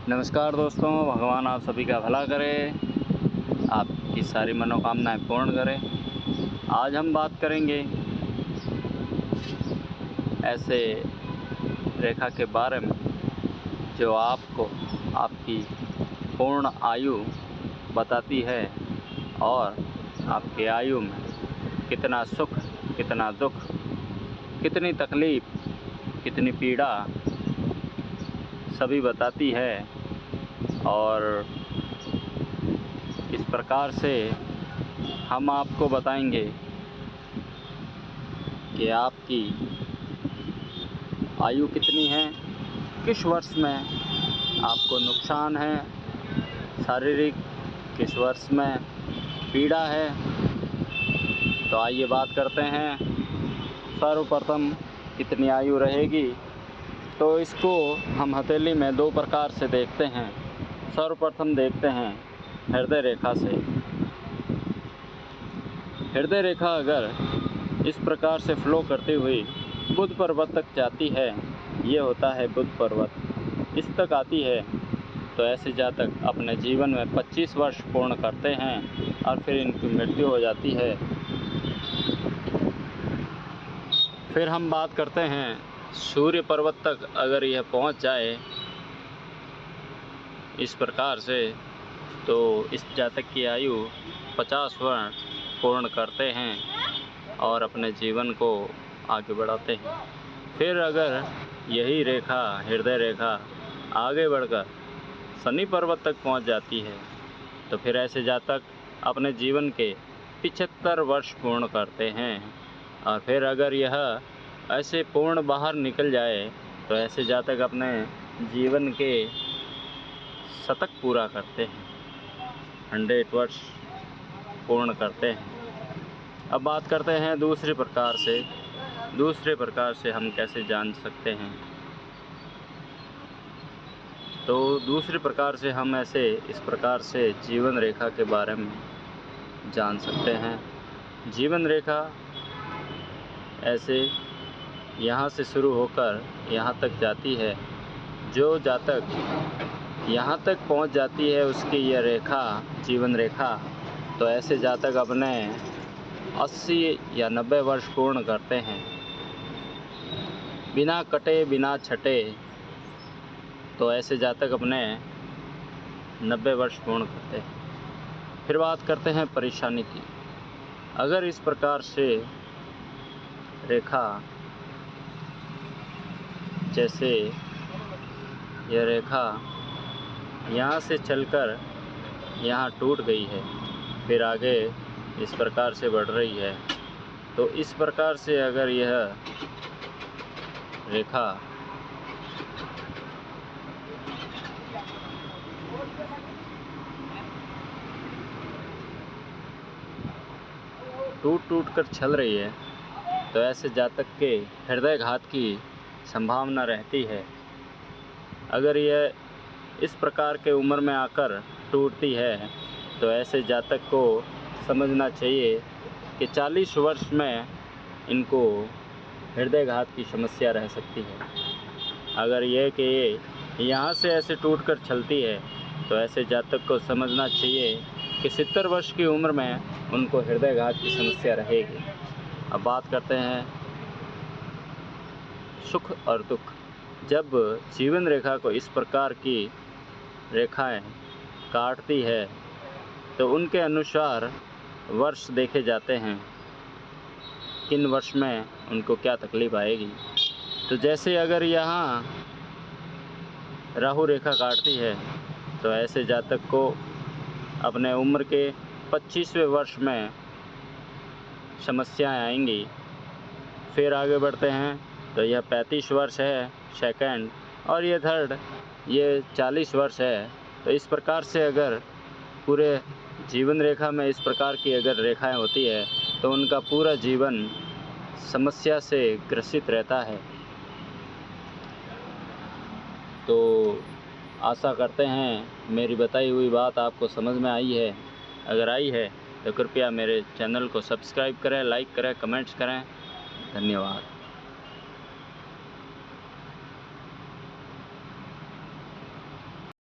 नमस्कार दोस्तों, भगवान आप सभी का भला करे, आपकी सारी मनोकामनाएं पूर्ण करे। आज हम बात करेंगे ऐसे रेखा के बारे में जो आपको आपकी पूर्ण आयु बताती है और आपकी आयु में कितना सुख, कितना दुख, कितनी तकलीफ़, कितनी पीड़ा सभी बताती है। और इस प्रकार से हम आपको बताएंगे कि आपकी आयु कितनी है, किस वर्ष में आपको नुकसान है शारीरिक, किस वर्ष में पीड़ा है। तो आइए बात करते हैं। सर्वप्रथम कितनी आयु रहेगी, तो इसको हम हथेली में दो प्रकार से देखते हैं। सर्वप्रथम देखते हैं हृदय रेखा से। हृदय रेखा अगर इस प्रकार से फ्लो करती हुई बुध पर्वत तक जाती है, ये होता है बुध पर्वत, इस तक आती है, तो ऐसे जातक अपने जीवन में 25 वर्ष पूर्ण करते हैं और फिर इनकी मृत्यु हो जाती है। फिर हम बात करते हैं सूर्य पर्वत तक अगर यह पहुंच जाए इस प्रकार से, तो इस जातक की आयु 50 वर्ष पूर्ण करते हैं और अपने जीवन को आगे बढ़ाते हैं। फिर अगर यही रेखा, हृदय रेखा, आगे बढ़कर शनि पर्वत तक पहुंच जाती है, तो फिर ऐसे जातक अपने जीवन के 75 वर्ष पूर्ण करते हैं। और फिर अगर यह ऐसे पूर्ण बाहर निकल जाए, तो ऐसे जातक अपने जीवन के शतक पूरा करते हैं, 100 वर्ष पूर्ण करते हैं। अब बात करते हैं दूसरे प्रकार से। दूसरे प्रकार से हम कैसे जान सकते हैं, तो दूसरे प्रकार से हम ऐसे इस प्रकार से जीवन रेखा के बारे में जान सकते हैं। जीवन रेखा ऐसे यहाँ से शुरू होकर यहाँ तक जाती है। जो जातक यहाँ तक पहुँच जाती है उसकी यह रेखा, जीवन रेखा, तो ऐसे जातक अपने 80 या 90 वर्ष पूर्ण करते हैं बिना कटे, बिना छटे। तो ऐसे जातक अपने 90 वर्ष पूर्ण करते हैं। फिर बात करते हैं परेशानी की। अगर इस प्रकार से रेखा, जैसे यह रेखा यहाँ से चलकर यहाँ टूट गई है, फिर आगे इस प्रकार से बढ़ रही है, तो इस प्रकार से अगर यह रेखा टूट कर चल रही है, तो ऐसे जातक के हृदयघात की संभावना रहती है। अगर यह इस प्रकार के उम्र में आकर टूटती है, तो ऐसे जातक को समझना चाहिए कि 40 वर्ष में इनको हृदयघात की समस्या रह सकती है। अगर यह कि यहाँ से ऐसे टूटकर चलती है, तो ऐसे जातक को समझना चाहिए कि 70 वर्ष की उम्र में उनको हृदयघात की समस्या रहेगी। अब बात करते हैं सुख और दुख। जब जीवन रेखा को इस प्रकार की रेखाएं काटती है, तो उनके अनुसार वर्ष देखे जाते हैं, किन वर्ष में उनको क्या तकलीफ़ आएगी। तो जैसे अगर यहाँ राहु रेखा काटती है, तो ऐसे जातक को अपने उम्र के 25वें वर्ष में समस्याएं आएंगी। फिर आगे बढ़ते हैं, तो यह 35 वर्ष है सेकंड, और ये थर्ड, ये 40 वर्ष है। तो इस प्रकार से अगर पूरे जीवन रेखा में इस प्रकार की अगर रेखाएं होती है, तो उनका पूरा जीवन समस्या से ग्रसित रहता है। तो आशा करते हैं मेरी बताई हुई बात आपको समझ में आई है। अगर आई है तो कृपया मेरे चैनल को सब्सक्राइब करें, लाइक करें, कमेंट्स करें। धन्यवाद।